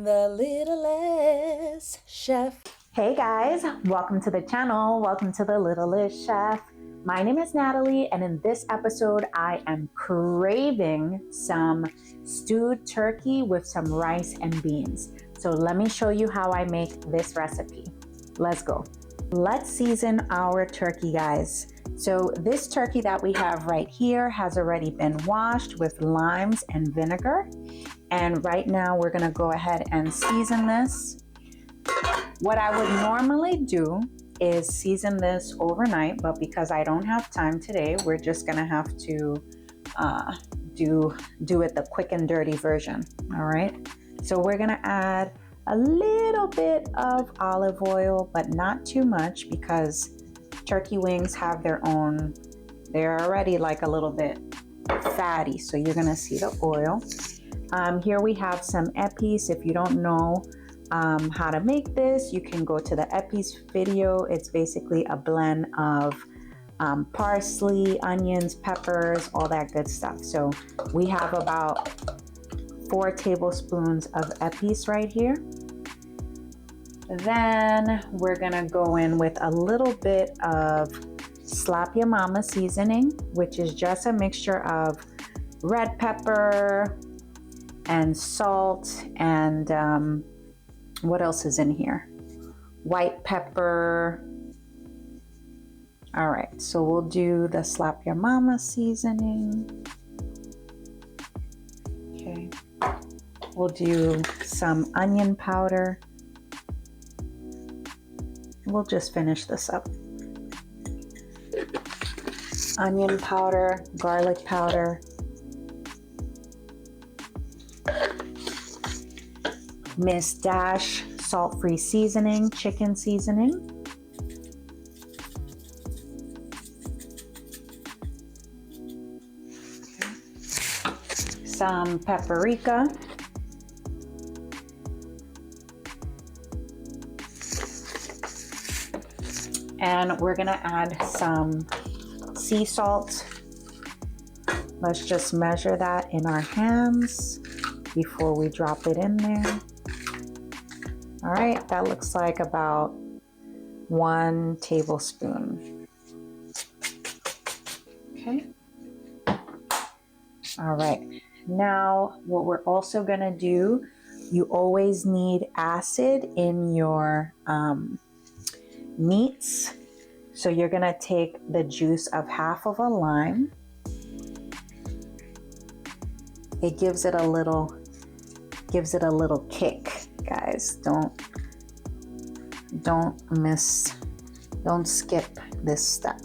the littlest chef. Hey guys, welcome to the channel. Welcome to the Littlest Chef. My name is Natalie, and in this episode, I am craving some stewed turkey with some rice and beans. So let me show you how I make this recipe. Let's go. Let's season our turkey, guys. So this turkey that we have right here has already been washed with limes and vinegar. And right now we're gonna go ahead and season this. What I would normally do is season this overnight, but because I don't have time today, we're just gonna have to do it the quick and dirty version, all right? So we're gonna add a little bit of olive oil, but not too much because turkey wings have their own, they're already like a little bit fatty, so you're gonna see the oil. Here we have some epis. If you don't know how to make this, you can go to the epis video. It's basically a blend of parsley, onions, peppers, all that good stuff. So we have about 4 tablespoons of epis right here. Then we're gonna go in with a little bit of Slap Your Mama seasoning, which is just a mixture of red pepper and salt and what else is in here? White pepper. All right, so we'll do the Slap Your Mama seasoning. Okay, we'll do some onion powder. We'll just finish this up. Onion powder, garlic powder, Miss Dash salt-free seasoning, chicken seasoning. Some paprika. And we're gonna add some sea salt. Let's just measure that in our hands before we drop it in there. All right, that looks like about 1 tablespoon. Okay. All right, now what we're also gonna do, you always need acid in your meats. So you're gonna take the juice of half of a lime. It gives it a little kick. Guys, don't skip this step.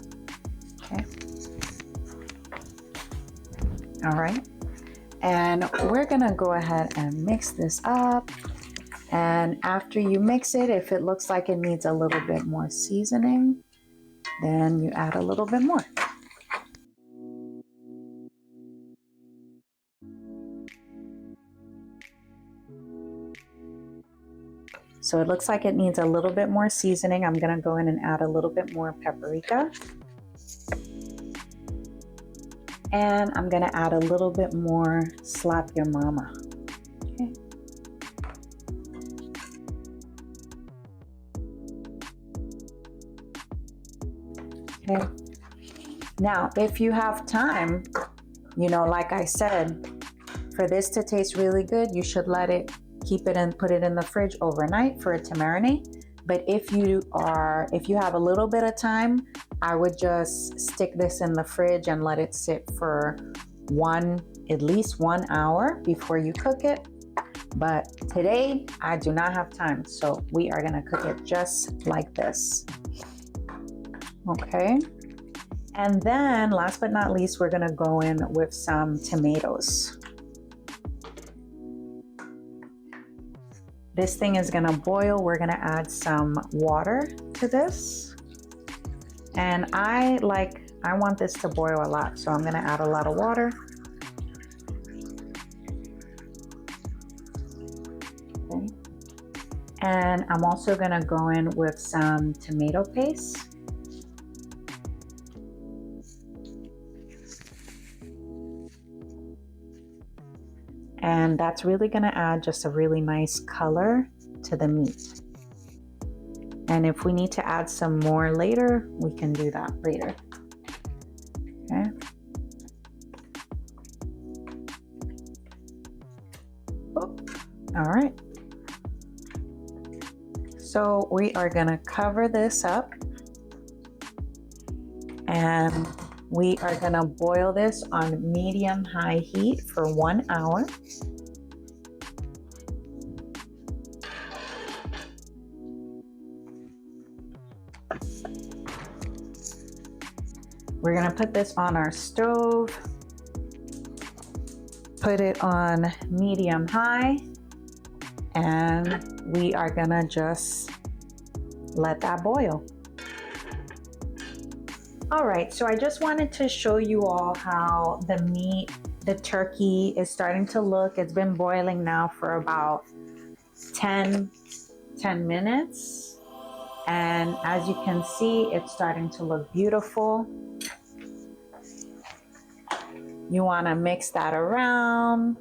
Okay. All right. And we're gonna go ahead and mix this up. And after you mix it, if it looks like it needs a little bit more seasoning, then you add a little bit more. So it looks like it needs a little bit more seasoning. I'm gonna go in and add a little bit more paprika. And I'm gonna add a little bit more Slap Your Mama. Okay. Okay. Now, if you have time, you know, like I said, for this to taste really good, you should keep it and put it in the fridge overnight for it to marinate. But if you have a little bit of time, I would just stick this in the fridge and let it sit for at least 1 hour before you cook it. But today I do not have time, so we are gonna cook it just like this. Okay. And then last but not least, we're gonna go in with some tomatoes. This thing is gonna boil. We're gonna add some water to this. And I want this to boil a lot, so I'm gonna add a lot of water. Okay. And I'm also gonna go in with some tomato paste. And that's really gonna add just a really nice color to the meat. And if we need to add some more later, we can do that later. Okay. Oh, all right. So we are gonna cover this up and we are gonna boil this on medium-high heat for 1 hour. We're gonna put this on our stove, put it on medium-high, and we are gonna just let that boil. All right, so I just wanted to show you all how the meat, the turkey is starting to look. It's been boiling now for about 10 minutes. And as you can see, it's starting to look beautiful. You wanna mix that around,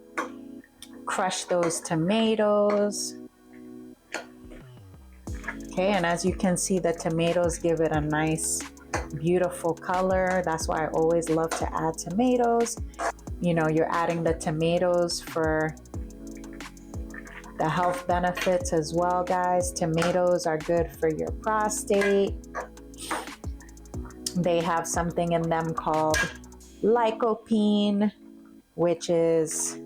crush those tomatoes. Okay, and as you can see, the tomatoes give it a nice, beautiful color. That's why I always love to add tomatoes. You know, you're adding the tomatoes for the health benefits as well, guys. Tomatoes are good for your prostate. They have something in them called lycopene, which is,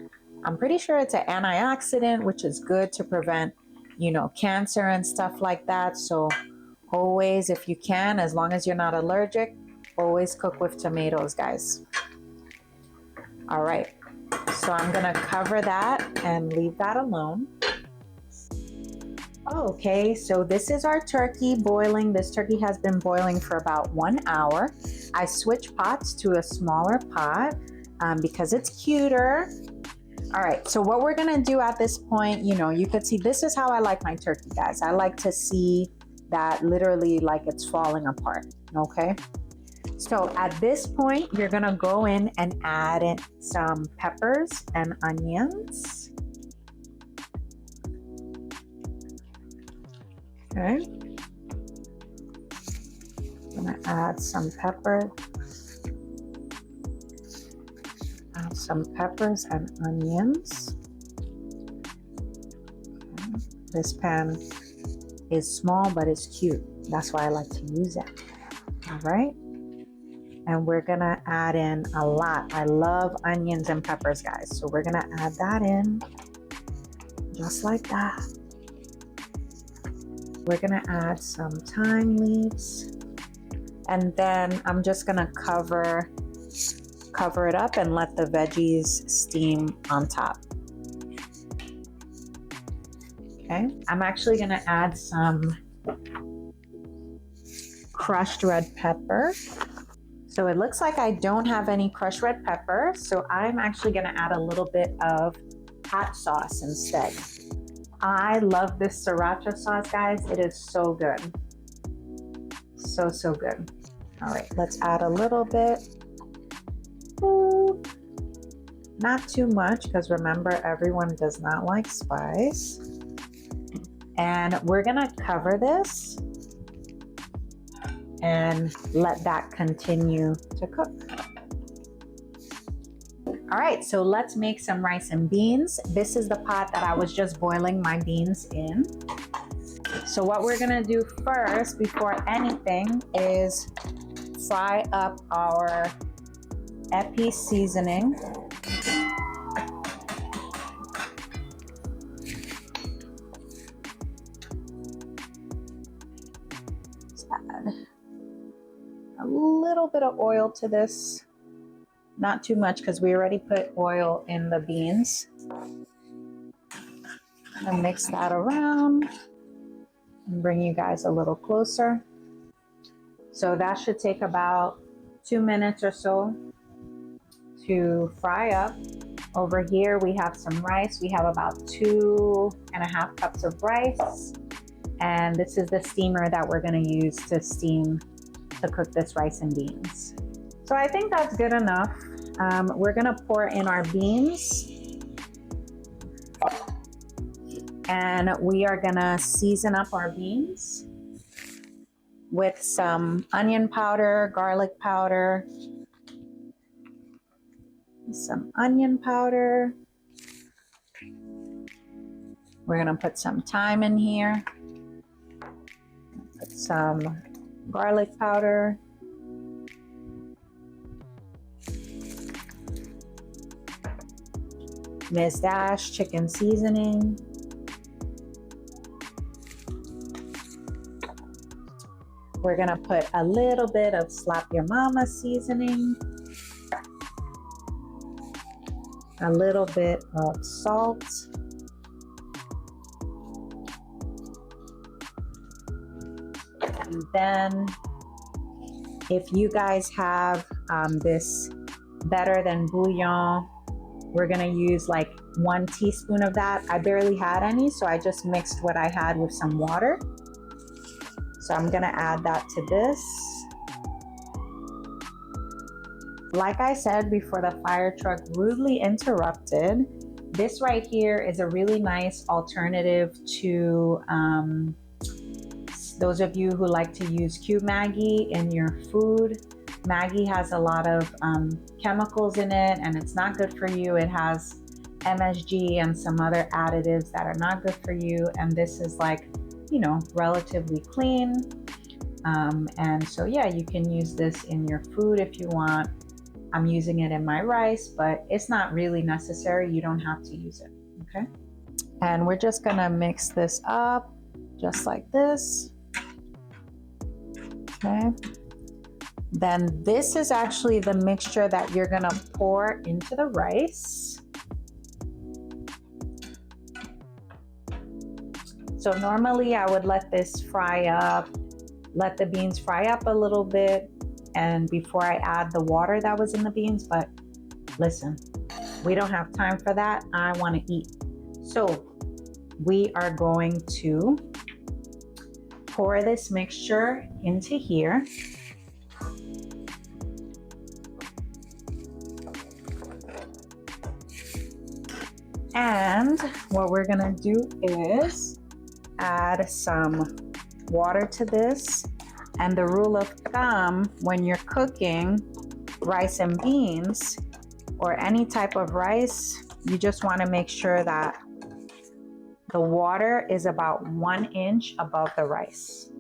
I'm pretty sure it's an antioxidant, which is good to prevent, you know, cancer and stuff like that. So always, if you can, as long as you're not allergic, always cook with tomatoes, guys. All right, so I'm gonna cover that and leave that alone. Okay, so this is our turkey boiling. This turkey has been boiling for about 1 hour. I switched pots to a smaller pot because it's cuter. All right, so what we're gonna do at this point, you know, you could see, this is how I like my turkey, guys. I like to see that literally like it's falling apart, okay? So at this point, you're gonna go in and add in some peppers and onions. Okay. I'm gonna add some pepper. Add some peppers and onions. Okay. This pan is small, but it's cute. That's why I like to use it. All right. And we're gonna add in a lot. I love onions and peppers, guys. So we're gonna add that in just like that. We're gonna add some thyme leaves. And then I'm just gonna cover it up and let the veggies steam on top. Okay, I'm actually gonna add some crushed red pepper. So it looks like I don't have any crushed red pepper, so I'm actually gonna add a little bit of hot sauce instead. I love this sriracha sauce, guys. It is so good. So, so good. All right, let's add a little bit. Ooh, not too much, because remember, everyone does not like spice. And we're gonna cover this and let that continue to cook. All right, so let's make some rice and beans. This is the pot that I was just boiling my beans in. So what we're gonna do first, before anything, is fry up our epi seasoning. Let's add a little bit of oil to this. Not too much, because we already put oil in the beans. And mix that around and bring you guys a little closer. So that should take about 2 minutes or so to fry up. Over here we have some rice. We have about 2.5 cups of rice. And this is the steamer that we're gonna use to cook this rice and beans. So I think that's good enough. We're gonna pour in our beans. And we are gonna season up our beans with some onion powder, garlic powder, some onion powder. We're gonna put some thyme in here, put some garlic powder, Miss Dash chicken seasoning, we're gonna put a little bit of Slap Your Mama seasoning, a little bit of salt, and then if you guys have this better than bouillon, we're gonna use like 1 teaspoon of that. I barely had any, so I just mixed what I had with some water. So I'm gonna add that to this. Like I said before the fire truck rudely interrupted, this right here is a really nice alternative to those of you who like to use cube Maggi in your food. Maggi has a lot of chemicals in it and it's not good for you. It has MSG and some other additives that are not good for you. And this is like, you know, relatively clean. And so yeah, you can use this in your food if you want. I'm using it in my rice, but it's not really necessary. You don't have to use it, okay? And we're just gonna mix this up just like this, okay? Then this is actually the mixture that you're gonna pour into the rice. So normally I would let this fry up, let the beans fry up a little bit, and before I add the water that was in the beans, but listen, we don't have time for that. I wanna eat. So we are going to pour this mixture into here. And what we're gonna do is add some water to this. And the rule of thumb when you're cooking rice and beans or any type of rice, you just wanna make sure that the water is about 1 inch above the rice.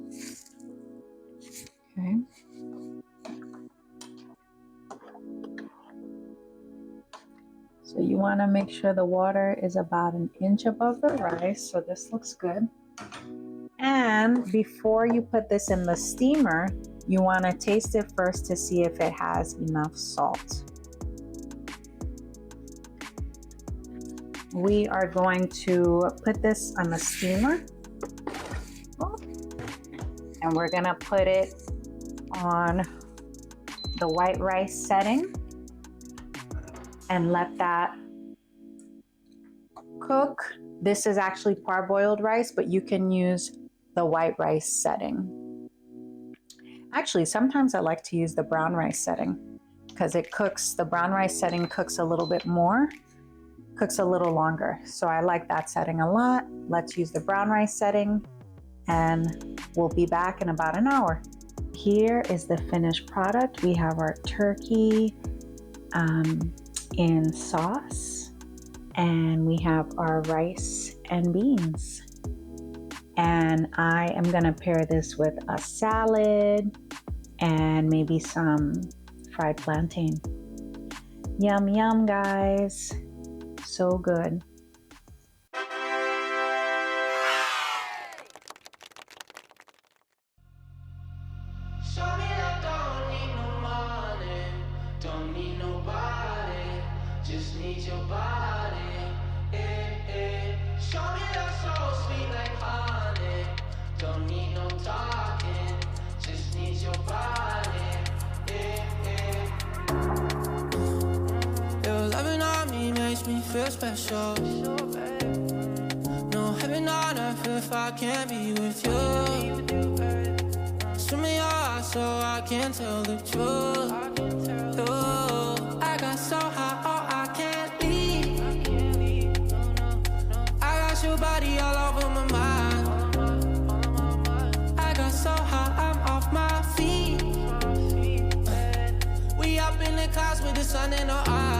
Okay. So you want to make sure the water is about 1 inch above the rice. So this looks good. And before you put this in the steamer, you want to taste it first to see if it has enough salt. We are going to put this on the steamer. And we're going to put it on the white rice setting and let that cook. This is actually parboiled rice, but you can use the white rice setting. Actually, sometimes I like to use the brown rice setting because it cooks, the brown rice setting cooks a little bit more, cooks a little longer. So I like that setting a lot. Let's use the brown rice setting and we'll be back in about an hour. Here is the finished product. We have our turkey in sauce, and we have our rice and beans. And I am gonna pair this with a salad and maybe some fried plantain. Yum, yum, guys. So good. Feel special. No heaven on earth if I can't be with you. Swim me your eyes so I can tell the truth. Ooh, I got so high, oh I can't leave. I got your body all sun in her eyes.